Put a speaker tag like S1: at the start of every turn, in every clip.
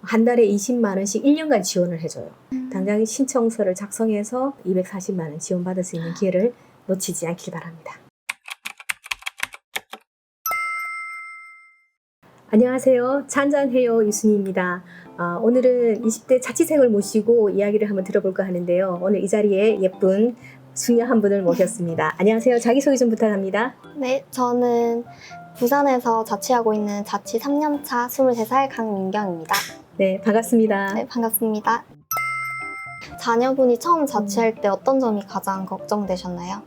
S1: 한 달에 20만 원씩 1년간 지원을 해줘요. 당장 신청서를 작성해서 240만 원 지원받을 수 있는 기회를 놓치지 않길 바랍니다. 안녕하세요. 찬잔해요 유순희입니다. 오늘은 20대 자취생을 모시고 이야기를 한번 들어볼까 하는데요. 오늘 이 자리에 예쁜 숙녀 한 분을 모셨습니다. 안녕하세요. 자기소개 좀 부탁합니다.
S2: 네, 저는 부산에서 자취하고 있는 자취 3년차 23살 강민경입니다.
S1: 네, 반갑습니다.
S2: 네, 반갑습니다. 자녀분이 처음 자취할 때 어떤 점이 가장 걱정되셨나요?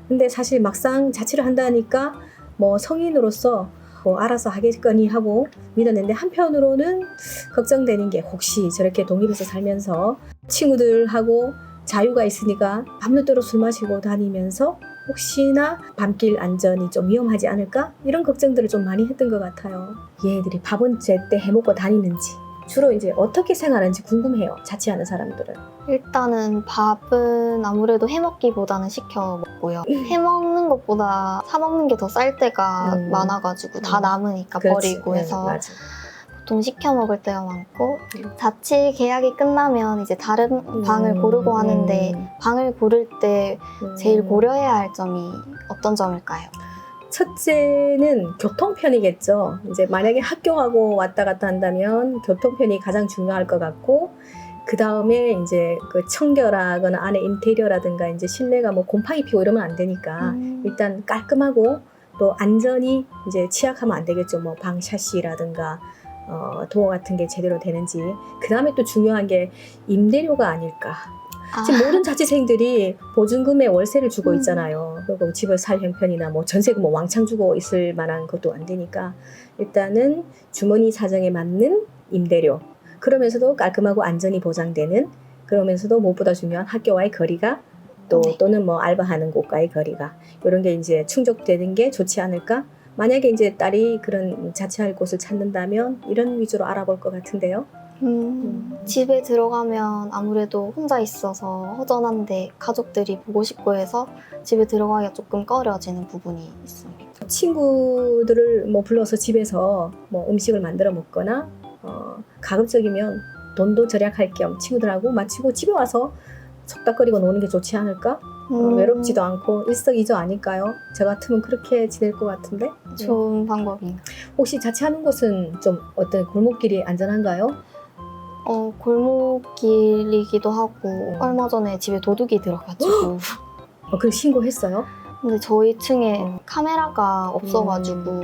S1: 근데 사실 막상 자취를 한다니까 뭐 성인으로서 뭐 알아서 하겠거니 하고 믿었는데 한편으로는 걱정되는 게 혹시 저렇게 독립해서 살면서 친구들하고 자유가 있으니까 밤늦도록 술 마시고 다니면서 혹시나 밤길 안전이 좀 위험하지 않을까? 이런 걱정들을 좀 많이 했던 것 같아요. 얘들이 밥은 제때 해먹고 다니는지 주로 이제 어떻게 생활하는지 궁금해요. 자취하는 사람들은.
S2: 일단은 밥은 아무래도 해먹기보다는 시켜 먹고요. 해먹는 것보다 사 먹는 게 더 쌀 때가 많아가지고 다 남으니까
S1: 그렇지.
S2: 버리고 해서
S1: 맞아.
S2: 보통 시켜 먹을 때가 많고 자취 계약이 끝나면 이제 다른 방을 고르고 하는데 방을 고를 때 제일 고려해야 할 점이 어떤 점일까요?
S1: 첫째는 교통편이겠죠. 이제 만약에 학교하고 왔다 갔다 한다면 교통편이 가장 중요할 것 같고, 그 다음에 이제 그 청결하거나 안에 인테리어라든가 이제 실내가 뭐 곰팡이 피고 이러면 안 되니까 일단 깔끔하고 또 안전이 이제 취약하면 안 되겠죠. 뭐 방 샤시라든가 도어 같은 게 제대로 되는지. 그 다음에 또 중요한 게 임대료가 아닐까. 지금 모든 자취생들이 보증금에 월세를 주고 있잖아요. 그리고 집을 살 형편이나 뭐 전세금 뭐 왕창 주고 있을 만한 것도 안 되니까 일단은 주머니 사정에 맞는 임대료, 그러면서도 깔끔하고 안전이 보장되는, 그러면서도 무엇보다 중요한 학교와의 거리가 또는 뭐 알바하는 곳과의 거리가, 이런 게 이제 충족되는 게 좋지 않을까. 만약에 이제 딸이 그런 자취할 곳을 찾는다면 이런 위주로 알아볼 것 같은데요.
S2: 집에 들어가면 아무래도 혼자 있어서 허전한데 가족들이 보고 싶고 해서 집에 들어가기가 조금 꺼려지는 부분이 있습니다.
S1: 친구들을 뭐 불러서 집에서 뭐 음식을 만들어 먹거나 가급적이면 돈도 절약할 겸 친구들하고 마치고 집에 와서 속닥거리고 노는 게 좋지 않을까? 외롭지도 않고 일석이조 아닐까요? 저 같으면 그렇게 지낼 것 같은데.
S2: 좋은 방법이에요.
S1: 혹시 자취하는 곳은 좀 어떤 골목길이 안전한가요?
S2: 골목길이기도 하고 얼마 전에 집에 도둑이 들어가지고
S1: 그 신고했어요?
S2: 근데 저희 층에 카메라가 없어가지고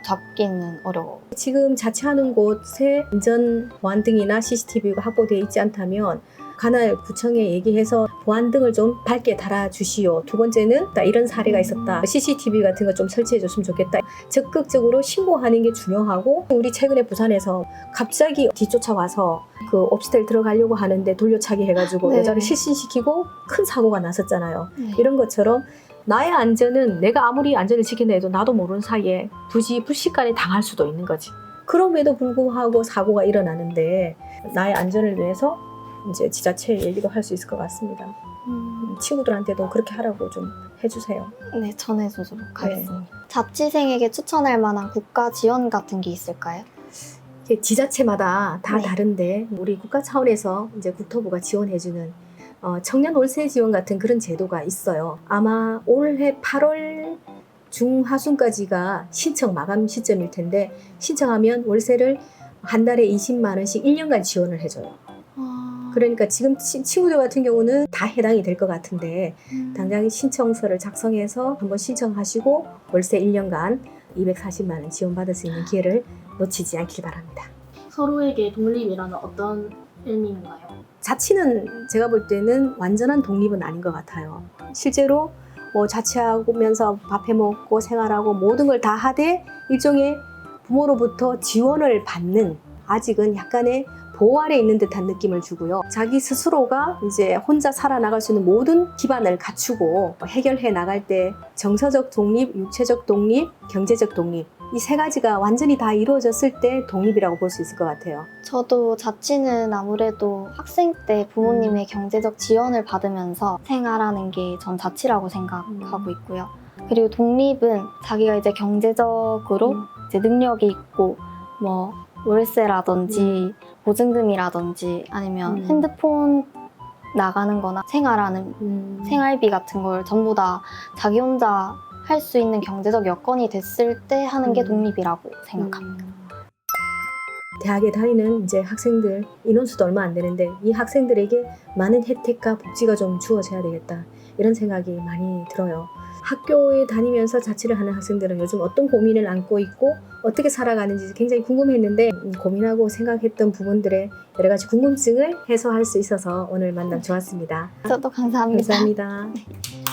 S2: 잡기는 어려워.
S1: 지금 자취하는 곳에 안전 보안등이나 CCTV가 확보되어 있지 않다면 관할 구청에 얘기해서 보안등을 좀 밝게 달아주시오. 두 번째는 이런 사례가 있었다. CCTV 같은 거 좀 설치해줬으면 좋겠다. 적극적으로 신고하는 게 중요하고, 우리 최근에 부산에서 갑자기 뒤쫓아와서 그 오피스텔 들어가려고 하는데 돌려차기 해가지고 여자를 실신시키고 큰 사고가 났었잖아요. 이런 것처럼 나의 안전은 내가 아무리 안전을 지킨다 해도 나도 모르는 사이에 굳이 불식간에 당할 수도 있는 거지. 그럼에도 불구하고 사고가 일어나는데 나의 안전을 위해서 이제 지자체에 얘기도 할 수 있을 것 같습니다. 친구들한테도 그렇게 하라고 좀 해주세요.
S2: 네, 전해주도록 하겠습니다. 자취생에게 추천할 만한 국가 지원 같은 게 있을까요?
S1: 이게 지자체마다 다 다른데 우리 국가 차원에서 이제 국토부가 지원해주는 청년 월세 지원 같은 그런 제도가 있어요. 아마 올해 8월 중하순까지가 신청 마감 시점일 텐데, 신청하면 월세를 한 달에 20만 원씩 1년간 지원을 해줘요. 그러니까 지금 친구들 같은 경우는 다 해당이 될 것 같은데 당장 신청서를 작성해서 한번 신청하시고 월세 1년간 240만 원 지원받을 수 있는 기회를 놓치지 않길 바랍니다.
S3: 서로에게 독립이라는 어떤 의미인가요?
S1: 자취는 제가 볼 때는 완전한 독립은 아닌 것 같아요. 실제로 뭐 자취하면서 밥 해먹고 생활하고 모든 걸 다 하되 일종의 부모로부터 지원을 받는, 아직은 약간의 보호 아래 있는 듯한 느낌을 주고요. 자기 스스로가 이제 혼자 살아나갈 수 있는 모든 기반을 갖추고 해결해 나갈 때 정서적 독립, 육체적 독립, 경제적 독립, 이 세 가지가 완전히 다 이루어졌을 때 독립이라고 볼 수 있을 것 같아요.
S2: 저도 자취는 아무래도 학생 때 부모님의 경제적 지원을 받으면서 생활하는 게 전 자취라고 생각하고 있고요. 그리고 독립은 자기가 이제 경제적으로 이제 능력이 있고 뭐 월세라든지 보증금이라든지 아니면 핸드폰 나가는 거나 생활하는 생활비 같은 걸 전부 다 자기 혼자 할 수 있는 경제적 여건이 됐을 때 하는 게 독립이라고 생각합니다.
S1: 대학에 다니는 이제 학생들 인원수도 얼마 안 되는데 이 학생들에게 많은 혜택과 복지가 좀 주어져야 되겠다 이런 생각이 많이 들어요. 학교에 다니면서 자취를 하는 학생들은 요즘 어떤 고민을 안고 있고 어떻게 살아가는지 굉장히 궁금했는데 고민하고 생각했던 부분들의 여러 가지 궁금증을 해소할 수 있어서 오늘 만남 좋았습니다.
S2: 저도 감사합니다.
S1: 감사합니다.